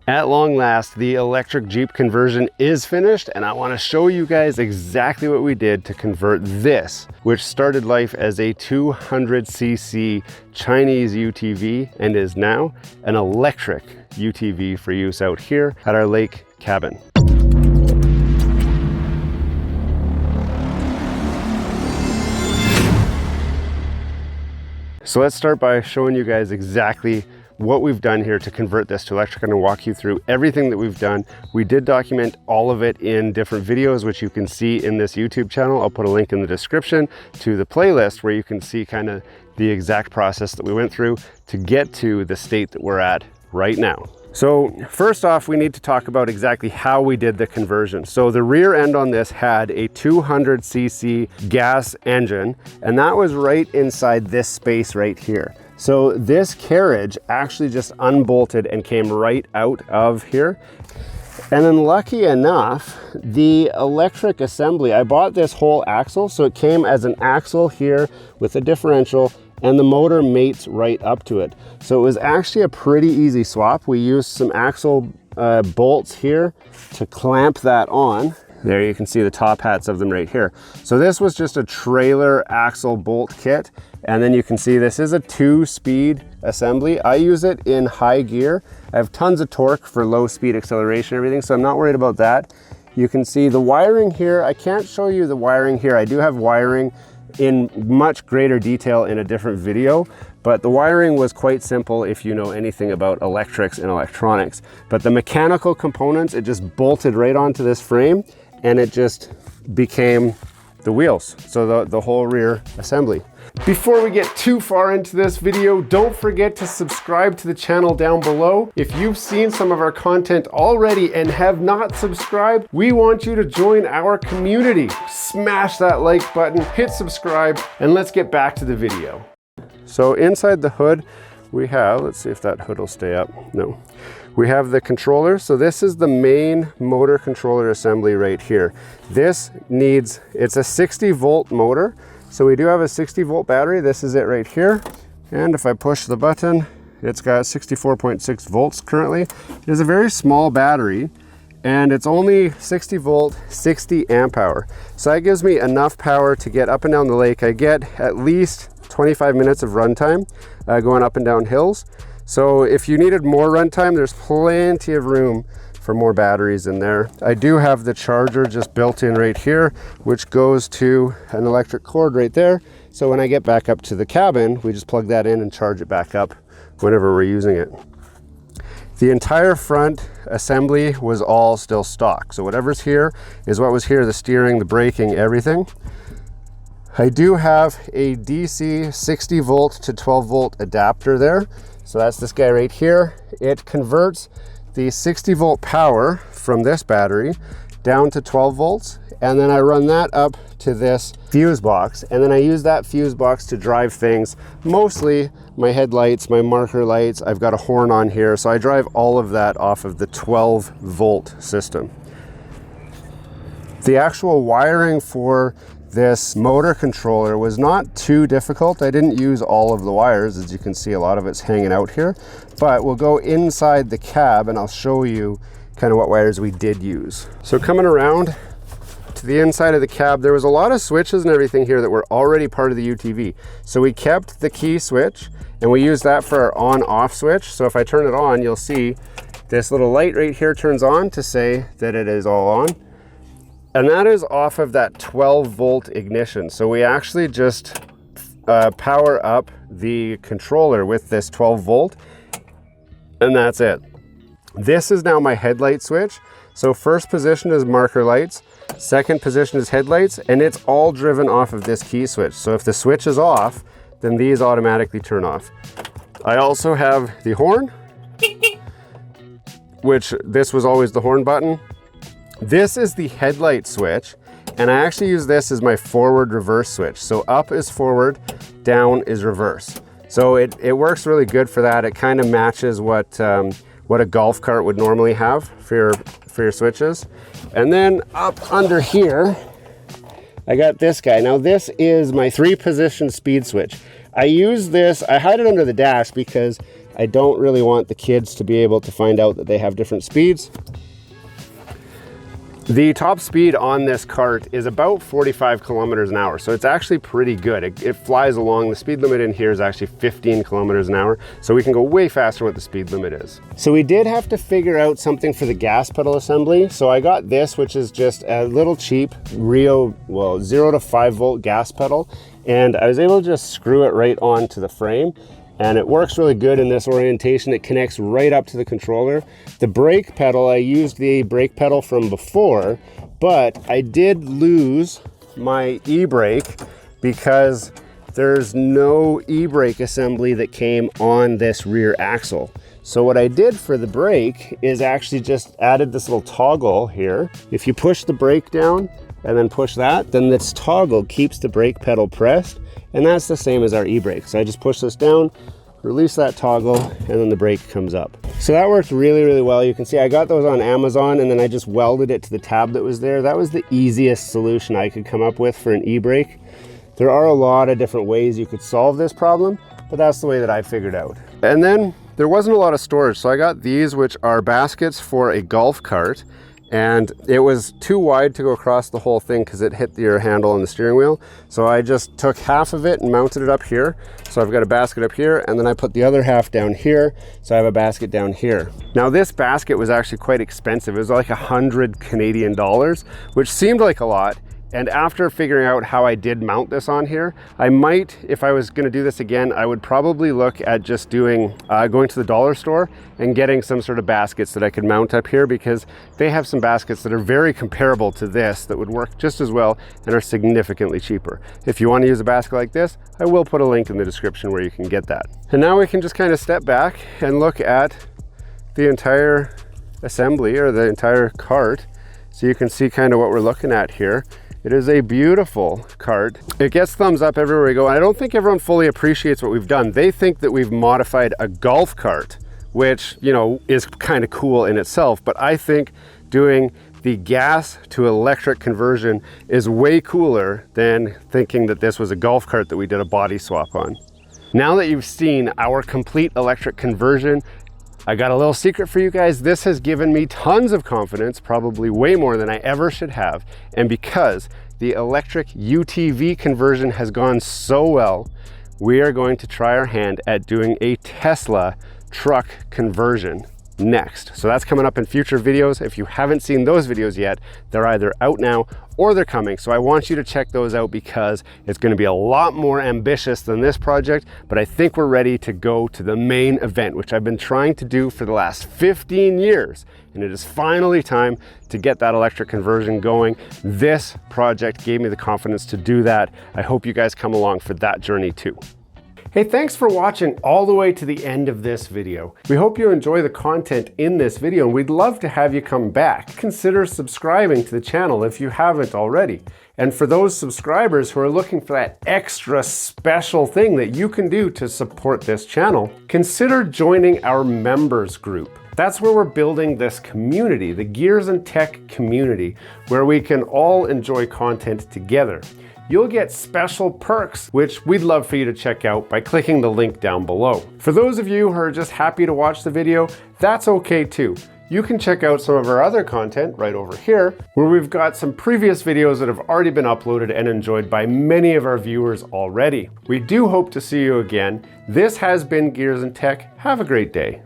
At long last, the electric Jeep conversion is finished, and I want to show you guys exactly what we did to convert this, which started life as a 200cc Chinese UTV and is now an electric UTV for use out here at our lake cabin. So let's start by showing you guys exactly what we've done here to convert this to electric. I'm going to walk you through everything that we've done. We did document all of it in different videos, which you can see in this YouTube channel. I'll put a link in the description to the playlist where you can see kind of the exact process that we went through to get to the state that we're at right now. So first off, we need to talk about exactly how we did the conversion. So the rear end on this had a 200cc gas engine, and that was right inside this space right here. So this carriage actually just unbolted and came right out of here. And then lucky enough, the electric assembly, I bought this whole axle, so it came as an axle here with a differential, and the motor mates right up to it. So it was actually a pretty easy swap. We used some axle bolts here to clamp that on. There you can see the top hats of them right here. So this was just a trailer axle bolt kit. And then you can see this is a 2-speed assembly. I use it in high gear. I have tons of torque for low speed acceleration and everything, so I'm not worried about that. You can see the wiring here. I can't show you the wiring here. I do have wiring in much greater detail in a different video, but the wiring was quite simple if you know anything about electrics and electronics. But the mechanical components, it just bolted right onto this frame and it just became the wheels. So the whole rear assembly. Before we get too far into this video, don't forget to subscribe to the channel down below. If you've seen some of our content already and have not subscribed, we want you to join our community. Smash that like button, hit subscribe, and let's get back to the video. So inside the hood, we have, let's see if that hood will stay up. No. We have the controller. So this is the main motor controller assembly right here. This needs, it's a 60 volt motor. So we do have a 60 volt battery. This is it right here. And if I push the button, it's got 64.6 volts currently. It is a very small battery and it's only 60 volt, 60 amp hour. So that gives me enough power to get up and down the lake. I get at least 25 minutes of runtime going up and down hills. So if you needed more runtime, there's plenty of room for more batteries in there. I do have the charger just built in right here, which goes to an electric cord right there. So when I get back up to the cabin, we just plug that in and charge it back up whenever we're using it. The entire front assembly was all still stock. So whatever's here is what was here, the steering, the braking, everything. I do have a DC 60 volt to 12 volt adapter there. So that's this guy right here. It converts the 60 volt power from this battery down to 12 volts. And then I run that up to this fuse box. And then I use that fuse box to drive things, mostly my headlights, my marker lights. I've got a horn on here. So I drive all of that off of the 12 volt system. The actual wiring for this motor controller was not too difficult. I didn't use all of the wires. As you can see, a lot of it's hanging out here, but we'll go inside the cab and I'll show you kind of what wires we did use. So coming around to the inside of the cab, there was a lot of switches and everything here that were already part of the UTV. So we kept the key switch and we used that for our on-off switch. So if I turn it on, you'll see this little light right here turns on to say that it is all on. And that is off of that 12 volt ignition. So we actually just power up the controller with this 12 volt and that's it. This is now my headlight switch. So first position is marker lights, second position is headlights, and it's all driven off of this key switch. So if the switch is off, then these automatically turn off. I also have the horn, which this was always the horn button. This is the headlight switch, and I actually use this as my forward reverse switch. So up is forward, down is reverse. So it works really good for that. It kind of matches what a golf cart would normally have for your switches. And then up under here, I got this guy. Now this is my 3-position speed switch. I use this, I hide it under the dash because I don't really want the kids to be able to find out that they have different speeds. The top speed on this cart is about 45 kilometers an hour, so it's actually pretty good. It flies along. The speed limit in here is actually 15 kilometers an hour, so we can go way faster than what the speed limit is. So we did have to figure out something for the gas pedal assembly. So I got this, which is just a little cheap Rio, well, 0 to 5 volt gas pedal, and I was able to just screw it right onto the frame. And it works really good in this orientation. It connects right up to the controller. The brake pedal, I used the brake pedal from before, but I did lose my e-brake because there's no e-brake assembly that came on this rear axle. So what I did for the brake is actually just added this little toggle here. If you push the brake down and then push that, then this toggle keeps the brake pedal pressed. And that's the same as our e-brake. So I just push this down, release that toggle, and then the brake comes up. So that worked really, really well. You can see I got those on Amazon, and then I just welded it to the tab that was there. That was the easiest solution I could come up with for an e-brake. There are a lot of different ways you could solve this problem, but that's the way that I figured out. And then there wasn't a lot of storage. So I got these, which are baskets for a golf cart. And it was too wide to go across the whole thing because it hit your handle on the steering wheel. So I just took half of it and mounted it up here. So I've got a basket up here, and then I put the other half down here. So I have a basket down here. Now this basket was actually quite expensive. It was like 100 Canadian dollars, which seemed like a lot. And after figuring out how I did mount this on here, I might, if I was gonna do this again, I would probably look at just doing, going to the dollar store and getting some sort of baskets that I could mount up here, because they have some baskets that are very comparable to this that would work just as well and are significantly cheaper. If you want to use a basket like this, I will put a link in the description where you can get that. And now we can just kind of step back and look at the entire assembly, or the entire cart, so you can see kind of what we're looking at here. It is a beautiful cart. It gets thumbs up everywhere we go. And I don't think everyone fully appreciates what we've done. They think that we've modified a golf cart, which, you know, is kind of cool in itself. But I think doing the gas to electric conversion is way cooler than thinking that this was a golf cart that we did a body swap on. Now that you've seen our complete electric conversion, I got a little secret for you guys. This has given me tons of confidence, probably way more than I ever should have. And because the electric UTV conversion has gone so well, we are going to try our hand at doing a Tesla truck conversion next. So that's coming up in future videos. If you haven't seen those videos yet, they're either out now or they're coming. So I want you to check those out, because it's going to be a lot more ambitious than this project, but I think we're ready to go to the main event, which I've been trying to do for the last 15 years. And it is finally time to get that electric conversion going. This project gave me the confidence to do that. I hope you guys come along for that journey too. Hey, thanks for watching all the way to the end of this video. We hope you enjoy the content in this video, and we'd love to have you come back. Consider subscribing to the channel if you haven't already. And for those subscribers who are looking for that extra special thing that you can do to support this channel, consider joining our members group. That's where we're building this community, the Gears and Tech community, where we can all enjoy content together. You'll get special perks, which we'd love for you to check out by clicking the link down below. For those of you who are just happy to watch the video, that's okay too. You can check out some of our other content right over here, where we've got some previous videos that have already been uploaded and enjoyed by many of our viewers already. We do hope to see you again. This has been Gears and Tech. Have a great day.